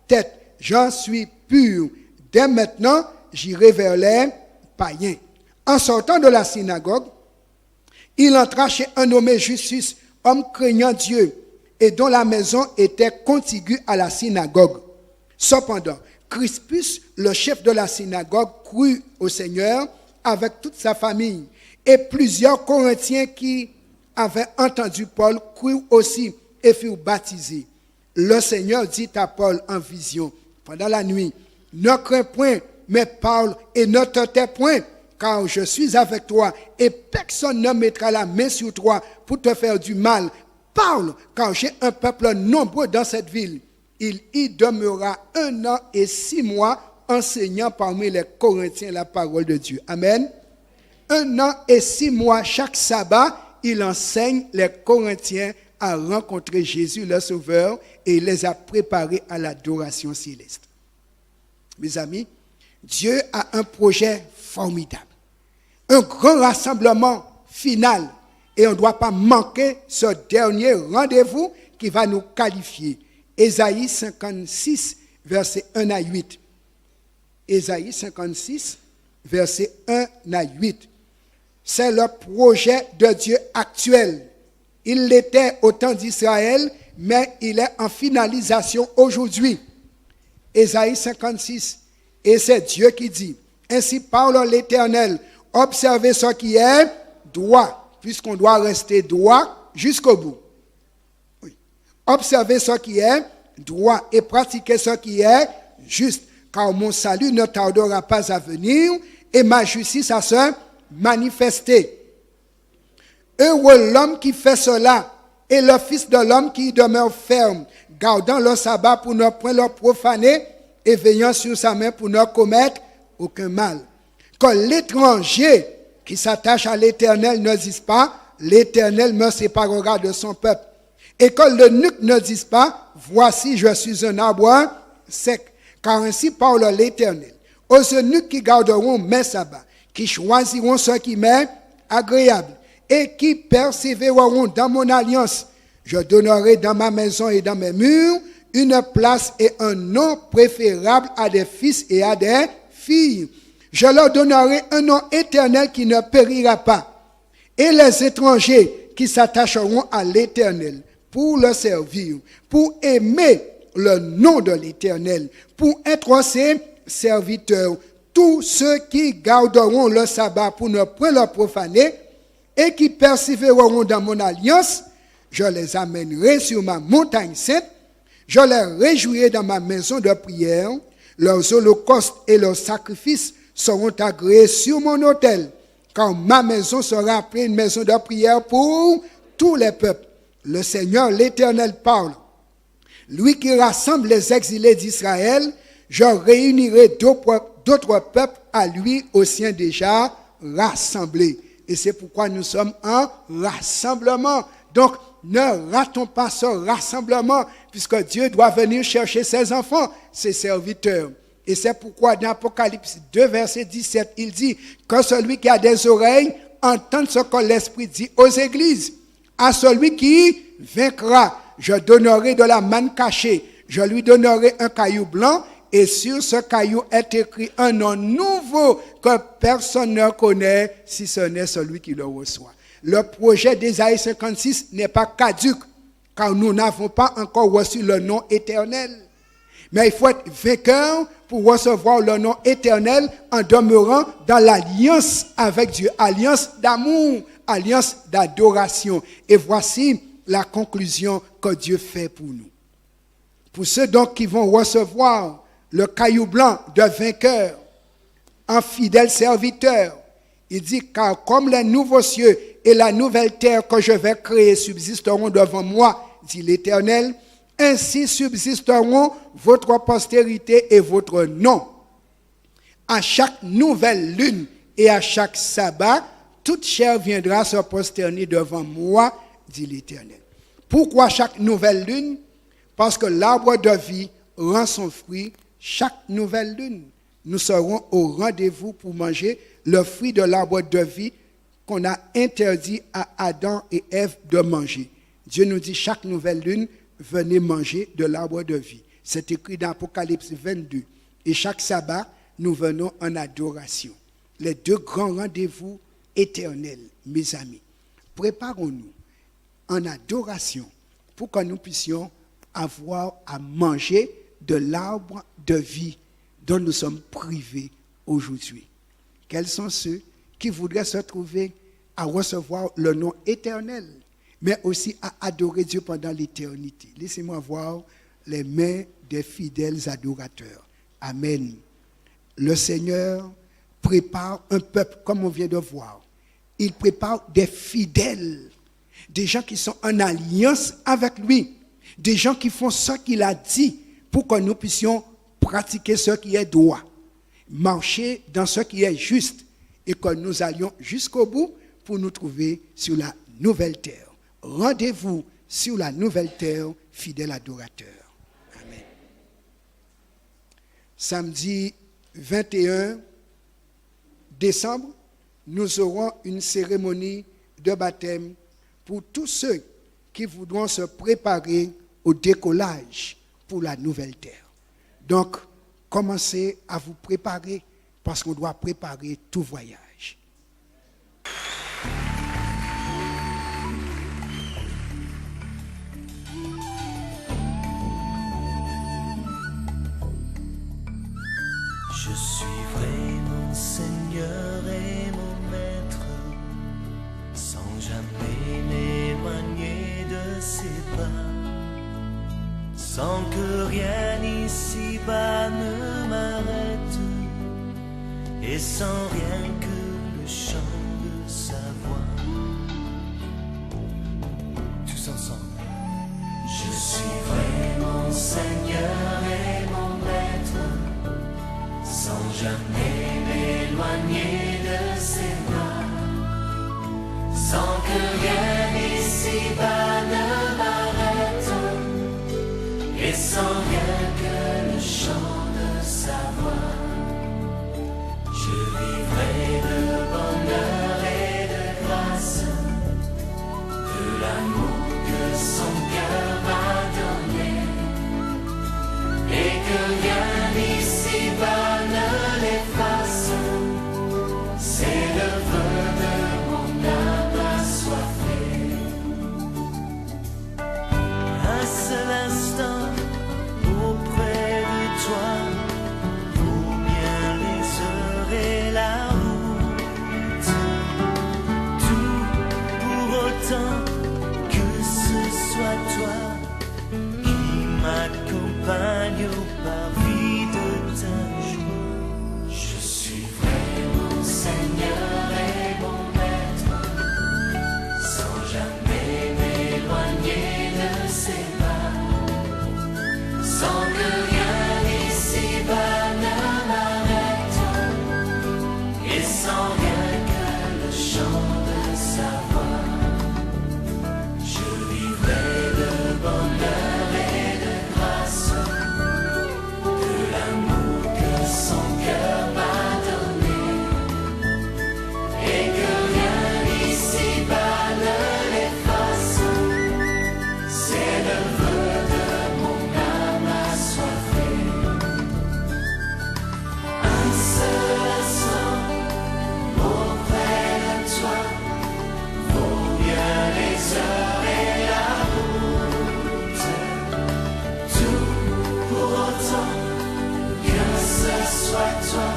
tête. J'en suis pur. Dès maintenant, j'irai vers les païens. En sortant de la synagogue, il entra chez un nommé Justus, homme craignant Dieu, et dont la maison était contiguë à la synagogue. Cependant, Crispus, le chef de la synagogue, crut au Seigneur avec toute sa famille. Et plusieurs Corinthiens qui avaient entendu Paul crurent aussi et furent baptisés. Le Seigneur dit à Paul en vision pendant la nuit, ne crains point, mais parle et ne te tais point, car je suis avec toi et personne ne mettra la main sur toi pour te faire du mal. Parle, car j'ai un peuple nombreux dans cette ville. Il y demeura 1 an et 6 mois enseignant parmi les Corinthiens la parole de Dieu. Amen. 1 an et 6 mois chaque sabbat, il enseigne les Corinthiens à rencontrer Jésus, leur Sauveur, et il les a préparés à l'adoration céleste. Mes amis, Dieu a un projet formidable, un grand rassemblement final, et on ne doit pas manquer ce dernier rendez-vous qui va nous qualifier. Ésaïe 56, versets 1 à 8. Ésaïe 56, versets 1 à 8. C'est le projet de Dieu actuel. Il l'était au temps d'Israël, mais il est en finalisation aujourd'hui. Ésaïe 56, et c'est Dieu qui dit, ainsi parle l'Éternel, observez ce qui est droit, puisqu'on doit rester droit jusqu'au bout. Oui. Observez ce qui est droit et pratiquez ce qui est juste, car mon salut ne tardera pas à venir et ma justice à se manifester. Heureux l'homme qui fait cela et le fils de l'homme qui demeure ferme, gardant le sabbat pour ne point le profaner et veillant sur sa main pour ne commettre aucun mal. Que l'étranger qui s'attache à l'Éternel ne dise pas, l'Éternel me séparera de son peuple. Et que l'eunuque ne dise pas, voici je suis un arbre sec. Car ainsi parle l'Éternel. Aux eunuques qui garderont mes sabbats, qui choisiront ce qui m'est agréable, et qui persévéreront dans mon alliance, je donnerai dans ma maison et dans mes murs une place et un nom préférable à des fils et à des filles. Je leur donnerai un nom éternel qui ne périra pas. Et les étrangers qui s'attacheront à l'Éternel pour le servir, pour aimer le nom de l'Éternel, pour être ses serviteurs, tous ceux qui garderont le sabbat pour ne point le profaner et qui persévéreront dans mon alliance, je les amènerai sur ma montagne sainte, je les réjouirai dans ma maison de prière, leurs holocaustes et leurs sacrifices seront agréés sur mon autel, car ma maison sera appelée une maison de prière pour tous les peuples. Le Seigneur, l'Éternel, parle. Lui qui rassemble les exilés d'Israël, je réunirai d'autres peuples à lui au sien déjà rassemblés. Et c'est pourquoi nous sommes en rassemblement. Donc, ne ratons pas ce rassemblement, puisque Dieu doit venir chercher ses enfants, ses serviteurs. Et c'est pourquoi dans Apocalypse 2, verset 17, il dit que celui qui a des oreilles entende ce que l'Esprit dit aux églises. À celui qui vaincra, je donnerai de la manne cachée, je lui donnerai un caillou blanc, et sur ce caillou est écrit un nom nouveau que personne ne connaît, si ce n'est celui qui le reçoit. Le projet d'Ésaïe 56 n'est pas caduc, car nous n'avons pas encore reçu le nom éternel. Mais il faut être vainqueur pour recevoir le nom éternel en demeurant dans l'alliance avec Dieu, alliance d'amour, alliance d'adoration. Et voici la conclusion que Dieu fait pour nous. Pour ceux donc qui vont recevoir le caillou blanc de vainqueur, en fidèle serviteur, il dit, car comme les nouveaux cieux et la nouvelle terre que je vais créer subsisteront devant moi, dit l'Éternel, ainsi subsisteront votre postérité et votre nom. À chaque nouvelle lune et à chaque sabbat, toute chair viendra se prosterner devant moi, dit l'Éternel. Pourquoi chaque nouvelle lune? Parce que l'arbre de vie rend son fruit chaque nouvelle lune. Nous serons au rendez-vous pour manger le fruit de l'arbre de vie qu'on a interdit à Adam et Ève de manger. Dieu nous dit chaque nouvelle lune, venez manger de l'arbre de vie. C'est écrit dans Apocalypse 22. Et chaque sabbat, nous venons en adoration. Les deux grands rendez-vous éternels, mes amis. Préparons-nous en adoration pour que nous puissions avoir à manger de l'arbre de vie dont nous sommes privés aujourd'hui. Quels sont ceux qui voudraient se trouver à recevoir le nom éternel, mais aussi à adorer Dieu pendant l'éternité? Laissez-moi voir les mains des fidèles adorateurs. Amen. Le Seigneur prépare un peuple, comme on vient de voir. Il prépare des fidèles, des gens qui sont en alliance avec lui, des gens qui font ce qu'il a dit pour que nous puissions pratiquer ce qui est droit, marcher dans ce qui est juste et que nous allions jusqu'au bout pour nous trouver sur la nouvelle terre. Rendez-vous sur la nouvelle terre, fidèles adorateurs. Amen. Samedi 21 décembre, nous aurons une cérémonie de baptême pour tous ceux qui voudront se préparer au décollage pour la nouvelle terre. Donc, commencez à vous préparer parce qu'on doit préparer tout voyage. Je suivrai mon Seigneur et mon Maître, sans jamais m'éloigner de ses pas, sans que rien ici-bas ne m'arrête, et sans rien que le chant de sa voix. Tous ensemble. Je suivrai mon Seigneur et mon Maître, sans jamais m'éloigner de ses bras, sans que rien ici-bas ne m'arrête, et sans rien que le chant de sa voix. Je vivrai de bonheur et de grâce, de l'amour que son cœur m'a donné, et que rien ici-bas ne l'efface. C'est le vœu de mon âme assoiffée. Un seul instant auprès de toi vaut bien les heures et la route. Tout pour autant que ce soit toi qui m'accompagne au parvis de ta joie. Je suivrai mon Seigneur et mon Maître, sans jamais m'éloigner de ses pas, sans que rien ici-bas ne m'arrête, et sans rien que le chant de sa voix. Je vivrai de bonheur et de grâce, de l'amour que son cœur m'a donné, et que rien ici-bas ne l'efface. C'est le vœu de mon âme assoiffée. Un seul instant auprès de toi vaut bien les heures et la route. Tout pour autant que ce soit toi